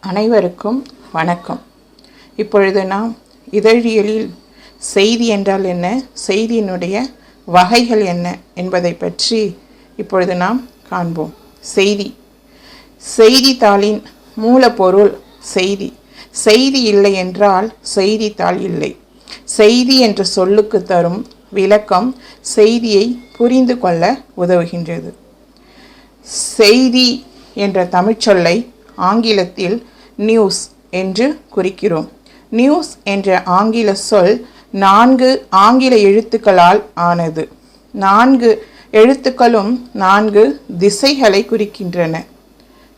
அனைவருக்கும் வணக்கம். இப்பொழுது நாம் இதழியலில் செய்தி என்றால் என்ன, செய்தியினுடைய வகைகள் என்ன என்பதை பற்றி இப்பொழுது நாம் காண்போம். செய்தித்தாளின் மூலப்பொருள் செய்தி. செய்தி இல்லை என்றால் செய்தித்தாள் இல்லை. செய்தி என்ற சொல்லுக்கு தரும் விளக்கம் செய்தியை புரிந்து கொள்ள உதவுகின்றது. செய்தி என்ற தமிழ்ச்சொல்லை ஆங்கிலத்தில் நியூஸ் என்று குறிக்கிறோம். நியூஸ் என்ற ஆங்கில சொல் 4 ஆங்கில எழுத்துக்களால் ஆனது. 4 எழுத்துக்களும் 4 திசைகளை குறிக்கின்றன.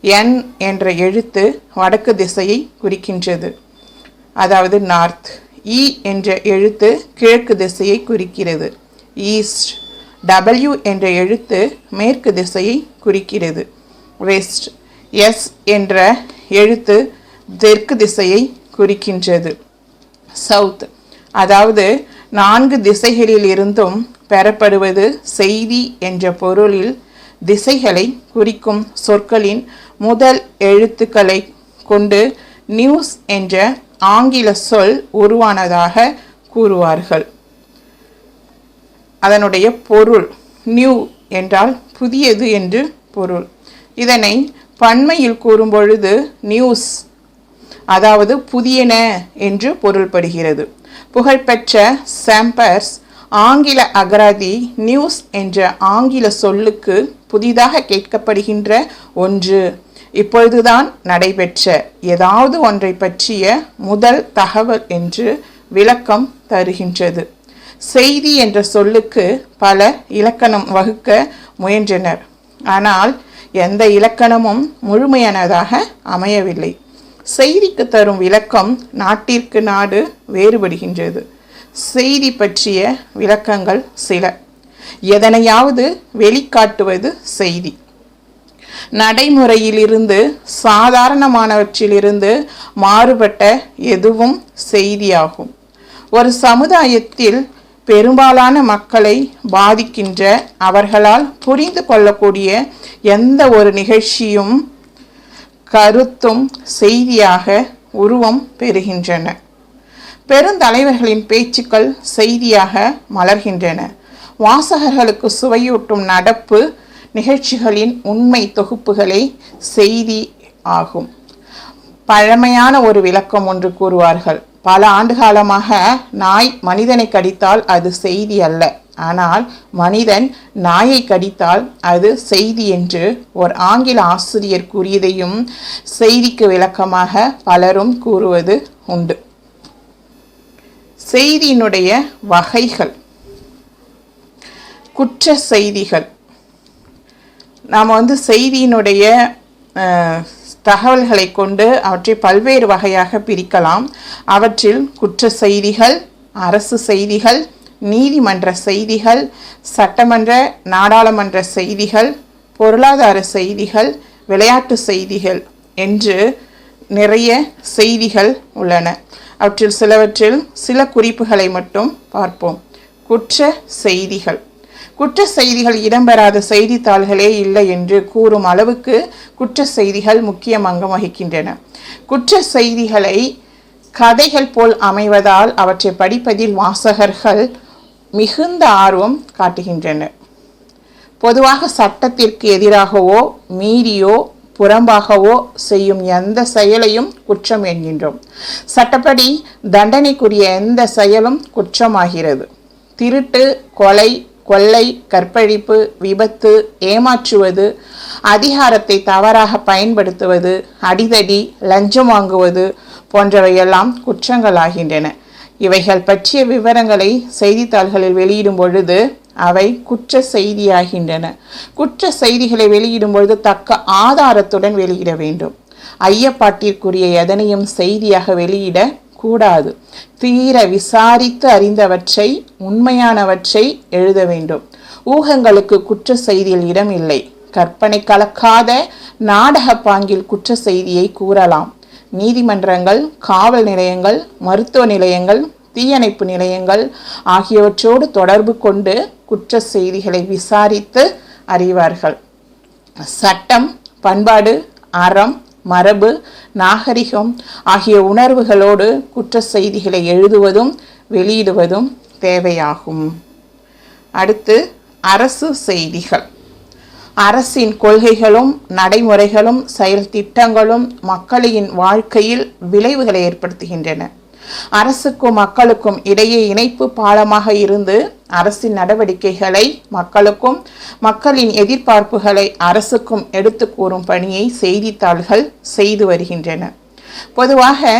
N என்ற எழுத்து வடக்கு திசையை குறிக்கின்றது, அதாவது நார்த். E என்ற எழுத்து கிழக்கு திசையை குறிக்கிறது, ஈஸ்ட். W என்ற எழுத்து மேற்கு திசையை குறிக்கிறது, வெஸ்ட். S என்ற எழுத்து தெற்கு திசையை குறிக்கின்றது, சவுத். அதாவது 4 திசைகளில் இருந்தும் பெறப்படுவது செய்தி என்ற பொருளில் திசைகளை குறிக்கும் சொற்களின் முதல் எழுத்துக்களை கொண்டு நியூஸ் என்ற ஆங்கில சொல் உருவானதாக கூறுவார்கள். அதனுடைய பொருள் நியூ என்றால் புதியது என்று பொருள். இதனை பன்மையில் கூறும்பொழுது நியூஸ், அதாவது புதியன என்று பொருள்படுகிறது. புகழ்பெற்ற சாம்பர்ஸ் ஆங்கில அகராதி நியூஸ் என்ற ஆங்கில சொல்லுக்கு புதிதாக கேட்கப்படுகின்ற ஒன்று, இப்பொழுதுதான் நடைபெற்ற ஏதாவது ஒன்றை பற்றிய முதல் தகவல் என்று விளக்கம் தருகின்றது. செய்தி என்ற சொல்லுக்கு பல இலக்கணம் வகுக்க முயன்றனர். ஆனால் எந்த இலக்கணமும் முழுமையானதாக அமையவில்லை. செய்திக்கு தரும் விளக்கம் நாட்டிற்கு நாடு வேறுபடுகின்றது. செய்தி பற்றிய விளக்கங்கள் சில. எதனையாவது வெளிக்காட்டுவது செய்தி. நடைமுறையிலிருந்து சாதாரணமானவற்றிலிருந்து மாறுபட்ட எதுவும் செய்தியாகும். ஒரு சமுதாயத்தில் பெரும்பாலான மக்களை பாதிக்கின்ற, அவர்களால் புரிந்து கொள்ளக்கூடிய எந்த ஒரு நிகழ்ச்சியும் கருத்தும் செய்தியாக உருவம் பெறுகின்றன. பெருந்தலைவர்களின் பேச்சுக்கள் செய்தியாக மலர்கின்றன. வாசகர்களுக்கு சுவையூட்டும் நடப்பு நிகழ்ச்சிகளின் உண்மை தொகுப்புகளே செய்தி ஆகும். பழமையான ஒரு விளக்கம் ஒன்று கூறுவார்கள். பல ஆண்டுகாலமாக நாய் மனிதனை கடித்தால் அது செய்தி அல்ல, ஆனால் மனிதன் நாயை கடித்தால் அது செய்தி என்று ஒரு ஆங்கில ஆசிரியர் கூறியதையும் செய்திக்கு விளக்கமாக பலரும் கூறுவது உண்டு. செய்தியினுடைய வகைகள். குற்ற செய்திகள். நாம் செய்தியினுடைய தகவல்களை கொண்டு அவற்றை பல்வேறு வகையாக பிரிக்கலாம். அவற்றில் குற்ற செய்திகள், அரசு செய்திகள், நீதிமன்ற செய்திகள், சட்டமன்ற நாடாளுமன்ற செய்திகள், பொருளாதார செய்திகள், விளையாட்டு செய்திகள் என்று நிறைய செய்திகள் உள்ளன. அவற்றில் சிலவற்றில் சில குறிப்புகளை மட்டும் பார்ப்போம். குற்ற செய்திகள். குற்ற செய்திகள் இடம்பெறாத செய்தித்தாள்களே இல்லை என்று கூறும் அளவுக்கு குற்ற செய்திகள் முக்கிய அங்கம் வகிக்கின்றன. குற்ற செய்திகளை கதைகள் போல் அமைவதால் அவற்றை படிப்பதில் வாசகர்கள் மிகுந்த ஆர்வம் காட்டுகின்றனர். பொதுவாக சட்டத்திற்கு எதிராகவோ மீறியோ புறம்பாகவோ செய்யும் எந்த செயலையும் குற்றம் என்கின்றோம். சட்டப்படி தண்டனைக்குரிய எந்த செயலும் குற்றமாகிறது. திருட்டு, கொலை, கொள்ளை, கற்பழிப்பு, விபத்து, ஏமாற்றுவது, அதிகாரத்தை தவறாக பயன்படுத்துவது, அடிதடி, லஞ்சம் வாங்குவது போன்றவையெல்லாம் குற்றங்களாகின்றன. இவைகள் பற்றிய விவரங்களை செய்தித்தாள்களில் வெளியிடும் பொழுது அவை குற்ற செய்தியாகின்றன. குற்ற செய்திகளை வெளியிடும் பொழுது தக்க ஆதாரத்துடன் வெளியிட வேண்டும். ஐயப்பாட்டிற்குரிய எதனையும் செய்தியாக வெளியிட கூடாது. தீர விசாரித்து அறிந்தவற்றை, உண்மையானவற்றை எழுத வேண்டும். ஊகங்களுக்கு குற்ற செய்தியில் இடம் இல்லை. கற்பனை கலக்காத நாடக பாங்கில் குற்ற செய்தியை கூறலாம். நீதிமன்றங்கள், காவல் நிலையங்கள், மருத்துவ நிலையங்கள், தீயணைப்பு நிலையங்கள் ஆகியவற்றோடு தொடர்பு கொண்டு குற்ற செய்திகளை விசாரித்து அறிவார்கள். சட்டம், பண்பாடு, அறம், மரபு, நாகரிகம் ஆகிய உணர்வுகளோடு குற்ற செய்திகளை எழுதுவதும் வெளியிடுவதும் தேவையாகும். அடுத்து அரசு செய்திகள். அரசின் கொள்கைகளும் நடைமுறைகளும் செயல் திட்டங்களும் மக்களின் வாழ்க்கையில் விளைவுகளை ஏற்படுத்துகின்றன. அரசுக்கும் மக்களுக்கும் இடையே இணைப்பு பாலமாக இருந்து அரசின் நடவடிக்கைகளை மக்களுக்கும் மக்களின் எதிர்பார்ப்புகளை அரசுக்கும் எடுத்து கூறும் பணியை செய்தித்தாள்கள் செய்து வருகின்றன. பொதுவாக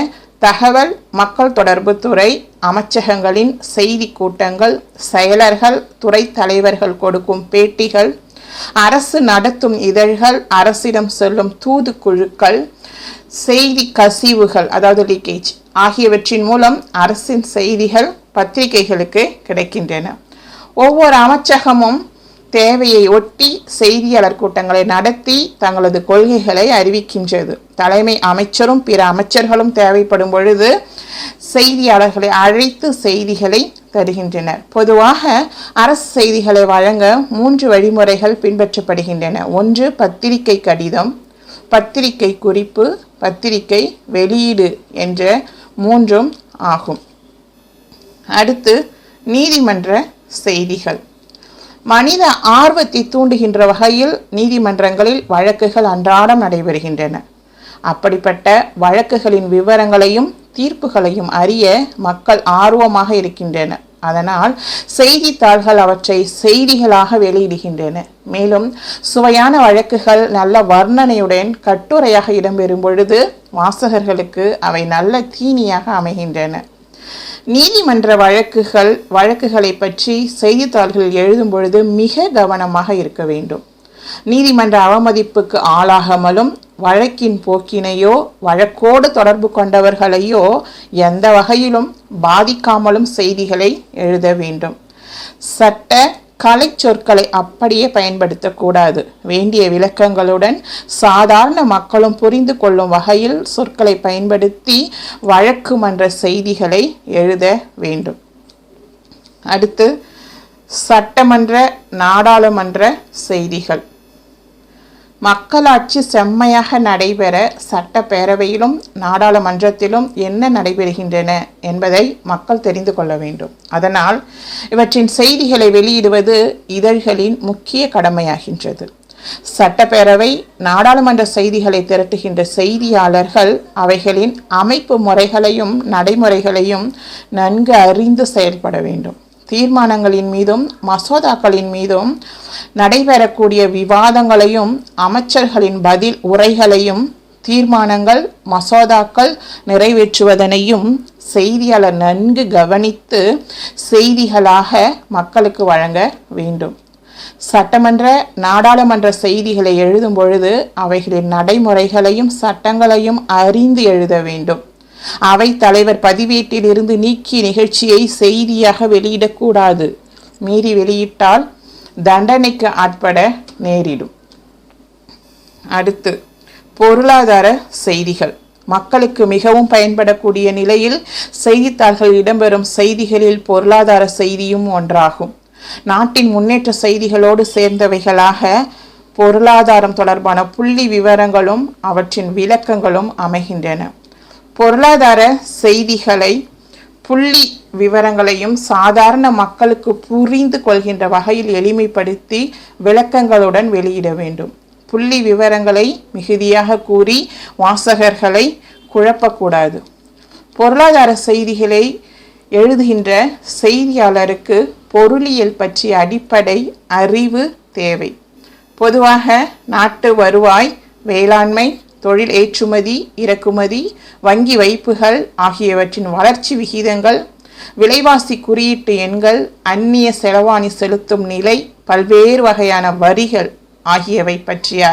தகவல் மக்கள் தொடர்பு துறை அமைச்சகங்களின் செய்தி கூட்டங்கள், செயலர்கள், துறை தலைவர்கள் கொடுக்கும் பேட்டிகள், அரசு நடத்தும் இதழ்கள், அரசிடம் செல்லும் தூது குழுக்கள், செய்தி கசிவுகள் அதாவது லீக்கேஜ் ஆகியவற்றின் மூலம் அரசின் செய்திகள் பத்திரிகைகளுக்கு கிடைக்கின்றன. ஒவ்வொரு அமைச்சகமும் தேவையை ஒட்டி செய்தியாளர் கூட்டங்களை நடத்தி தங்களது கொள்கைகளை அறிவிக்கின்றது. தலைமை அமைச்சரும் பிற அமைச்சர்களும் தேவைப்படும் பொழுது செய்தியாளர்களை அழைத்து செய்திகளை தருகின்றனர். பொதுவாக அரசு செய்திகளை வழங்க 3 வழிமுறைகள் பின்பற்றப்படுகின்றன. 1 பத்திரிகை கடிதம், பத்திரிகை குறிப்பு, பத்திரிகை வெளியீடு என்ற 3 ஆகும். அடுத்து நீதிமன்ற செய்திகள். மனித ஆர்வத்தை தூண்டுகின்ற வகையில் நீதிமன்றங்களில் வழக்குகள் அன்றாடம் நடைபெறுகின்றன. அப்படிப்பட்ட வழக்குகளின் விவரங்களையும் தீர்ப்புகளையும் அறிய மக்கள் ஆர்வமாக இருக்கின்றனர். அதனால் செய்தித்தாள்கள் அவற்றை செய்திகளாக வெளியிடுகின்றன. மேலும் சுவையான வழக்குகள் நல்ல வர்ணனையுடன் கட்டுரையாக இடம்பெறும் பொழுது வாசகர்களுக்கு அவை நல்ல தீனியாக அமைகின்றன. நீதிமன்ற வழக்குகளை பற்றி செய்தித்தாள்கள் எழுதும் பொழுது மிக கவனமாக இருக்க வேண்டும். நீதிமன்ற அவமதிப்புக்கு ஆளாகாமலும் வழக்கின் போக்கினையோ வழக்கோடு தொடர்பு கொண்டவர்களையோ எந்த வகையிலும் பாதிக்காமலும் செய்திகளை எழுத வேண்டும். சட்ட கலை சொற்களை அப்படியே பயன்படுத்தக்கூடாது. வேண்டிய விளக்கங்களுடன் சாதாரண மக்களும் புரிந்து கொள்ளும் வகையில் சொற்களை பயன்படுத்தி வழக்கு மன்ற செய்திகளை எழுத வேண்டும். அடுத்து சட்டமன்ற நாடாளுமன்ற செய்திகள். மக்களாட்சி செம்மையாக நடைபெற சட்டப்பேரவையிலும் நாடாளுமன்றத்திலும் என்ன நடைபெறுகின்றன என்பதை மக்கள் தெரிந்து கொள்ள வேண்டும். அதனால் இவற்றின் செய்திகளை வெளியிடுவது இதழ்களின் முக்கிய கடமையாகின்றது. சட்டப்பேரவை நாடாளுமன்ற செய்திகளை திரட்டுகின்ற செய்தியாளர்கள் அவைகளின் அமைப்பு முறைகளையும் நடைமுறைகளையும் நன்கு அறிந்து செயல்பட வேண்டும். தீர்மானங்களின் மீதும் மசோதாக்களின் மீதும் நடைபெறக்கூடிய விவாதங்களையும் அமைச்சர்களின் பதில் உரைகளையும் தீர்மானங்கள் மசோதாக்கள் நிறைவேற்றுவதனையும் செய்தியாளர் நன்கு கவனித்து செய்திகளாக மக்களுக்கு வழங்க வேண்டும். சட்டமன்ற நாடாளுமன்ற செய்திகளை எழுதும் பொழுது அவைகளின் நடைமுறைகளையும் சட்டங்களையும் அறிந்து எழுத வேண்டும். அவை தலைவர் பதிவேட்டில் இருந்து நீக்கிய நிகழ்ச்சியை செய்தியாக வெளியிடக்கூடாது. மீறி வெளியிட்டால் தண்டனைக்கு ஆட்பட நேரிடும். அடுத்து பொருளாதார செய்திகள். மக்களுக்கு மிகவும் பயன்படக்கூடிய நிலையில் செய்தித்தாள்கள் இடம்பெறும் செய்திகளில் பொருளாதார செய்தியும் ஒன்றாகும். நாட்டின் முன்னேற்ற செய்திகளோடு சேர்ந்தவைகளாக பொருளாதாரம் தொடர்பான புள்ளி விவரங்களும் அவற்றின் விளக்கங்களும் அமைகின்றன. பொருளாதார செய்திகளை புள்ளி விவரங்களையும் சாதாரண மக்களுக்கு புரிந்து கொள்கின்ற வகையில் எளிமைப்படுத்தி விளக்கங்களுடன் வெளியிட வேண்டும். புள்ளி விவரங்களை மிகுதியாக கூறி வாசகர்களை குழப்பக்கூடாது. பொருளாதார செய்திகளை எழுதுகின்ற செய்தியாளருக்கு பொருளியல் பற்றிய அடிப்படை அறிவு தேவை. பொதுவாக நாட்டு வருவாய், வேளாண்மை, தொழில் ஏற்றுமதி இறக்குமதி, வங்கி வைப்புகள் ஆகியவற்றின் வளர்ச்சி விகிதங்கள், விலைவாசி குறியீட்டு எண்கள், அந்நிய செலவாணி செலுத்தும் நிலை, பல்வேறு வகையான வரிகள் ஆகியவை பற்றிய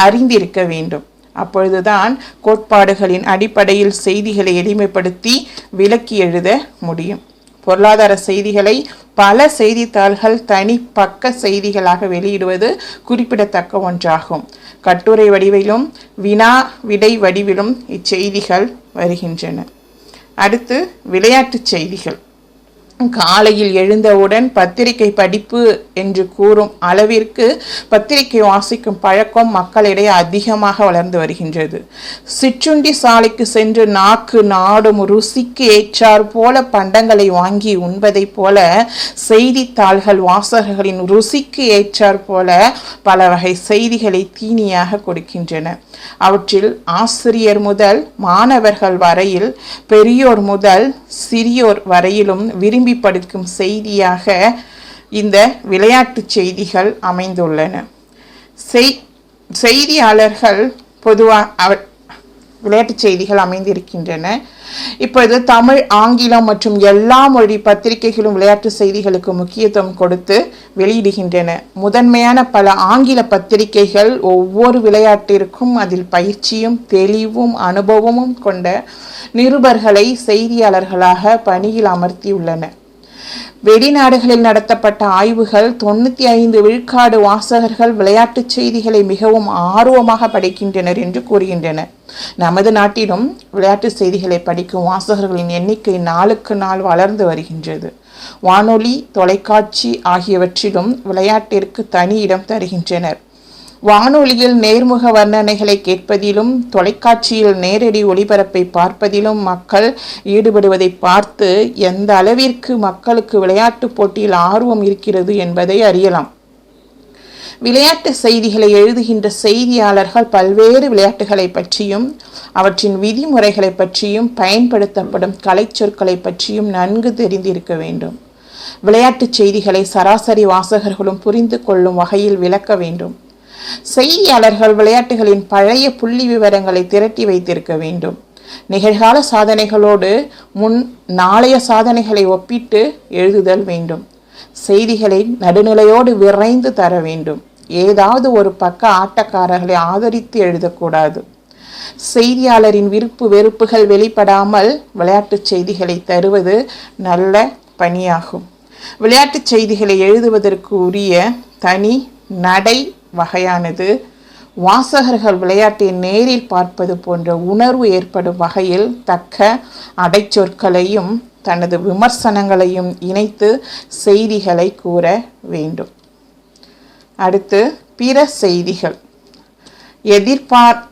அறிந்திருக்க வேண்டும். அப்பொழுதுதான் கோட்பாடுகளின் அடிப்படையில் செய்திகளை எளிமைப்படுத்தி விளக்கி எழுத முடியும். பொருளாதார செய்திகளை பல செய்தித்தாள்கள் தனி பக்க செய்திகளாக வெளியிடுவது குறிப்பிடத்தக்க ஒன்றாகும். கட்டுரை வடிவிலும் வினா விடை வடிவிலும் இச்செய்திகள் வருகின்றன. அடுத்து விளையாட்டுச் செய்திகள். காலையில் எழுந்தவுடன் பத்திரிகை படிப்பு என்று கூறும் அளவிற்கு பத்திரிகை வாசிக்கும் பழக்கம் மக்களிடையே அதிகமாக வளர்ந்து வருகின்றது. சிற்றுண்டி சாலைக்கு சென்று நாக்கு நாடும் ருசிக்கு ஏற்றார் போல பண்டங்களை வாங்கி உண்பதைப் போல செய்தித்தாள்கள் வாசகர்களின் ருசிக்கு ஏற்றார் போல பல வகை செய்திகளை தீனியாக கொடுக்கின்றன. அவற்றில் ஆசிரியர் முதல் மாணவர்கள் வரையில், பெரியோர் முதல் சிறியோர் வரையிலும் விரும்பி படிக்கும் செய்தியாக இந்த விளையாட்டு செய்திகள் அமைந்துள்ளன. செய்தியாளர்கள் பொதுவாக விளையாட்டு செய்திகள் அமைந்திருக்கின்றன. இப்போது தமிழ், ஆங்கிலம் மற்றும் எல்லா மொழி பத்திரிகைகளும் விளையாட்டு செய்திகளுக்கு முக்கியத்துவம் கொடுத்து வெளியிடுகின்றன. முதன்மையான பல ஆங்கில பத்திரிகைகள் ஒவ்வொரு விளையாட்டிற்கும் அதில் பயிற்சியும் தெளிவும் அனுபவமும் கொண்ட நிருபர்களை செய்தியாளர்களாக பணியில் அமர்த்தியுள்ளன. வெளிநாடுகளில் நடத்தப்பட்ட ஆய்வுகள் 95 விழுக்காடு வாசகர்கள் விளையாட்டு செய்திகளை மிகவும் ஆர்வமாக படிக்கின்றனர் என்று கூறுகின்றன. நமது நாட்டிலும் விளையாட்டு செய்திகளை படிக்கும் வாசகர்களின் எண்ணிக்கை நாளுக்கு நாள் வளர்ந்து வருகின்றது. வானொலி, தொலைக்காட்சி ஆகியவற்றிலும் விளையாட்டிற்கு தனி இடம் தருகின்றனர். வானொலியில் நேர்முக வர்ணனைகளை கேட்பதிலும் தொலைக்காட்சியில் நேரடி ஒளிபரப்பை பார்ப்பதிலும் மக்கள் ஈடுபடுவதை பார்த்து எந்த அளவிற்கு மக்களுக்கு விளையாட்டு போட்டியில் ஆர்வம் இருக்கிறது என்பதை அறியலாம். விளையாட்டு செய்திகளை எழுதுகின்ற செய்தியாளர்கள் பல்வேறு விளையாட்டுகளை பற்றியும் அவற்றின் விதிமுறைகளை பற்றியும் பயன்படுத்தப்படும் கலைச்சொற்களை பற்றியும் நன்கு தெரிந்திருக்க வேண்டும். விளையாட்டு செய்திகளை சராசரி வாசகர்களும் புரிந்து கொள்ளும் வகையில் விளக்க வேண்டும். செய்தியாளர்கள் விளையாட்டுகளின் பழைய புள்ளி விவரங்களை திரட்டி வைத்திருக்க வேண்டும். நிகழ்கால சாதனைகளோடு நாளைய சாதனைகளை ஒப்பிட்டு எழுதுதல் வேண்டும். செய்திகளை நடுநிலையோடு விரைந்து தர வேண்டும். ஏதாவது ஒரு பக்க ஆட்டக்காரர்களை ஆதரித்து எழுதக்கூடாது. செய்தியாளரின் விருப்பு வெறுப்புகள் வெளிப்படாமல் விளையாட்டு செய்திகளை தருவது நல்ல பணியாகும். விளையாட்டு செய்திகளை எழுதுவதற்கு உரிய தனி நடை வகையானது வாசகர்கள் விளையாட்டை நேரில் பார்ப்பது போன்ற உணர்வு ஏற்படும் வகையில் தக்க அடைச்சொற்களையும் தனது விமர்சனங்களையும் இணைத்து செய்திகளை கூற வேண்டும். அடுத்து பிற செய்திகள்.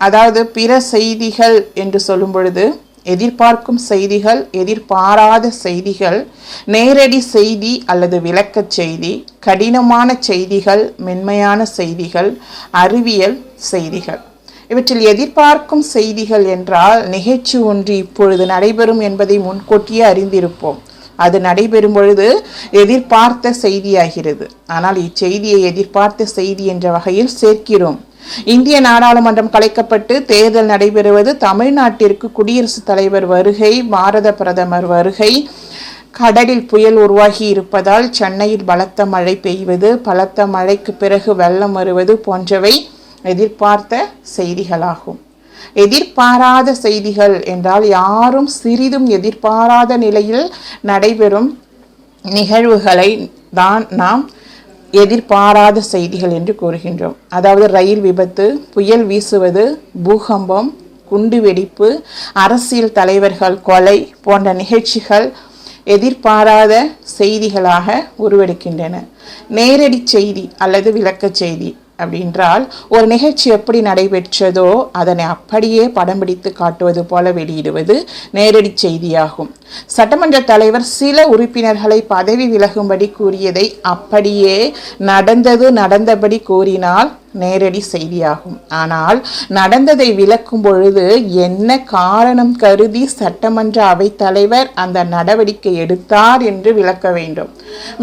அதாவது பிற செய்திகள் என்று சொல்லும் பொழுது எதிர்பார்க்கும் செய்திகள், எதிர்பாராத செய்திகள், நேரடி செய்தி அல்லது விளக்கச் செய்தி, கடினமான செய்திகள், மென்மையான செய்திகள், அறிவியல் செய்திகள். இவற்றில் எதிர்பார்க்கும் செய்திகள் என்றால் நிகழ்ச்சி ஒன்று இப்பொழுது நடைபெறும் என்பதை முன்கூட்டியே அறிந்திருப்போம். அது நடைபெறும் பொழுது எதிர்பார்த்த செய்தியாகிறது. ஆனால் இச்செய்தியை எதிர்பார்த்த செய்தி என்ற வகையில் சேர்க்கிறோம். இந்திய நாடாளுமன்றம் கலைக்கப்பட்டு தேர்தல் நடைபெறுவது, தமிழ்நாட்டிற்கு குடியரசுத் தலைவர் வருகை, பாரத பிரதமர் வருகை, கடலில் புயல் உருவாகி இருப்பதால் சென்னையில் பலத்த மழை பெய்வது, பலத்த மழைக்கு பிறகு வெள்ளம் வருவது போன்றவை எதிர்பார்த்த செய்திகளாகும். எதிர்பாராத செய்திகள் என்றால் யாரும் சிறிதும் எதிர்பாராத நிலையில் நடைபெறும் நிகழ்வுகளை தான் நாம் எதிர்பாராத செய்திகள் என்று கூறுகின்றோம். அதாவது ரயில் விபத்து, புயல் வீசுவது, பூகம்பம், குண்டுவெடிப்பு, அரசியல் தலைவர்கள் கொலை போன்ற நிகழ்ச்சிகள் எதிர்பாராத செய்திகளாக உருவெடுக்கின்றன. நேரடி செய்தி அல்லது விளக்கச் செய்தி அப்படின்றால் ஒரு நிகழ்ச்சி எப்படி நடைபெற்றதோ அதனை அப்படியே படம் பிடித்து காட்டுவது போல வெளியிடுவது நேரடி செய்தியாகும். சட்டமன்ற தலைவர் சில உறுப்பினர்களை பதவி விலகும்படி கூறியதை அப்படியே நடந்தபடி கூறினால் நேரடி செய்தியாகும். ஆனால் நடந்ததை விளக்கும் பொழுது என்ன காரணம் கருதி சட்டமன்ற அவைத் தலைவர் அந்த நடவடிக்கை எடுத்தார் என்று விளக்க வேண்டும்.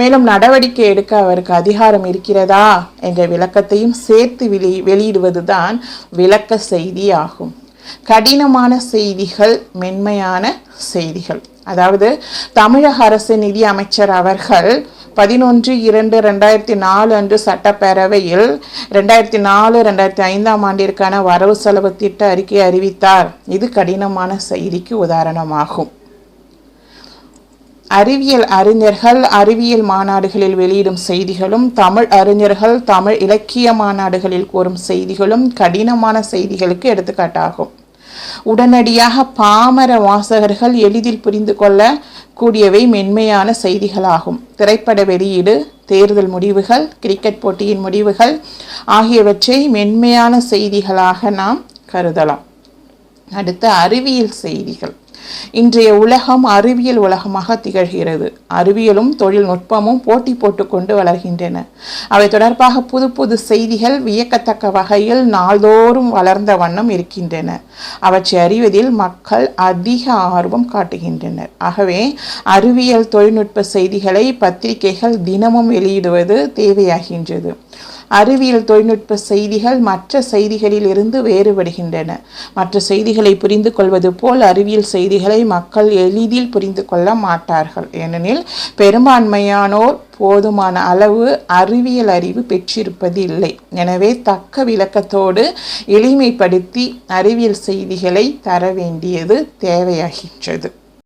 மேலும் நடவடிக்கை எடுக்க அவருக்கு அதிகாரம் இருக்கிறதா என்ற விளக்கத்தையும் சேர்த்து வெளியிடுவதுதான் விளக்க செய்தி ஆகும். கடினமான செய்திகள், மென்மையான செய்திகள். அதாவது தமிழக அரசு நிதி அமைச்சர் அவர்கள் 11/2/2004 அன்று சட்டப்பேரவையில் 2004-2005 ஆண்டிற்கான வரவு செலவு திட்ட அறிக்கையை அறிவித்தார். இது கடினமான செய்திக்கு உதாரணமாகும். அறிவியல் அறிஞர்கள் அறிவியல் மாநாடுகளில் வெளியிடும் செய்திகளும், தமிழ் அறிஞர்கள் தமிழ் இலக்கிய மாநாடுகளில் கூறும் செய்திகளும் கடினமான செய்திகளுக்கு எடுத்துக்காட்டாகும். உடனடியாக பாமர வாசகர்கள் எளிதில் புரிந்து கொள்ள கூடியவை மென்மையான செய்திகளாகும். திரைப்பட வெளியீடு, தேர்தல் முடிவுகள், கிரிக்கெட் போட்டியின் முடிவுகள் ஆகியவற்றை மென்மையான செய்திகளாக நாம் கருதலாம். அடுத்து அறிவியல் செய்திகள். இன்றைய உலகம் அறிவியல் உலகமாக திகழ்கிறது. அறிவியலும் தொழில்நுட்பமும் போட்டி போட்டுக்கொண்டு வளர்கின்றன. அவை தொடர்பாக புது புது செய்திகள் வியக்கத்தக்க வகையில் நாள்தோறும் வளர்ந்த வண்ணம் இருக்கின்றன. அவற்றை அறிவதில் மக்கள் அதிக ஆர்வம் காட்டுகின்றனர். ஆகவே அறிவியல் தொழில்நுட்ப செய்திகளை பத்திரிகைகள் தினமும் வெளியிடுவது தேவையாகின்றது. அறிவியல் தொழில்நுட்ப செய்திகள் மற்ற செய்திகளில் இருந்து வேறுபடுகின்றன. மற்ற செய்திகளை புரிந்து கொள்வது போல் அறிவியல் செய்திகளை மக்கள் எளிதில் புரிந்து கொள்ள மாட்டார்கள். ஏனெனில் பெரும்பான்மையானோர் போதுமான அளவு அறிவியல் அறிவு பெற்றிருப்பது இல்லை. எனவே தக்க விளக்கத்தோடு எளிமைப்படுத்தி அறிவியல் செய்திகளை தர வேண்டியது தேவையாகின்றது.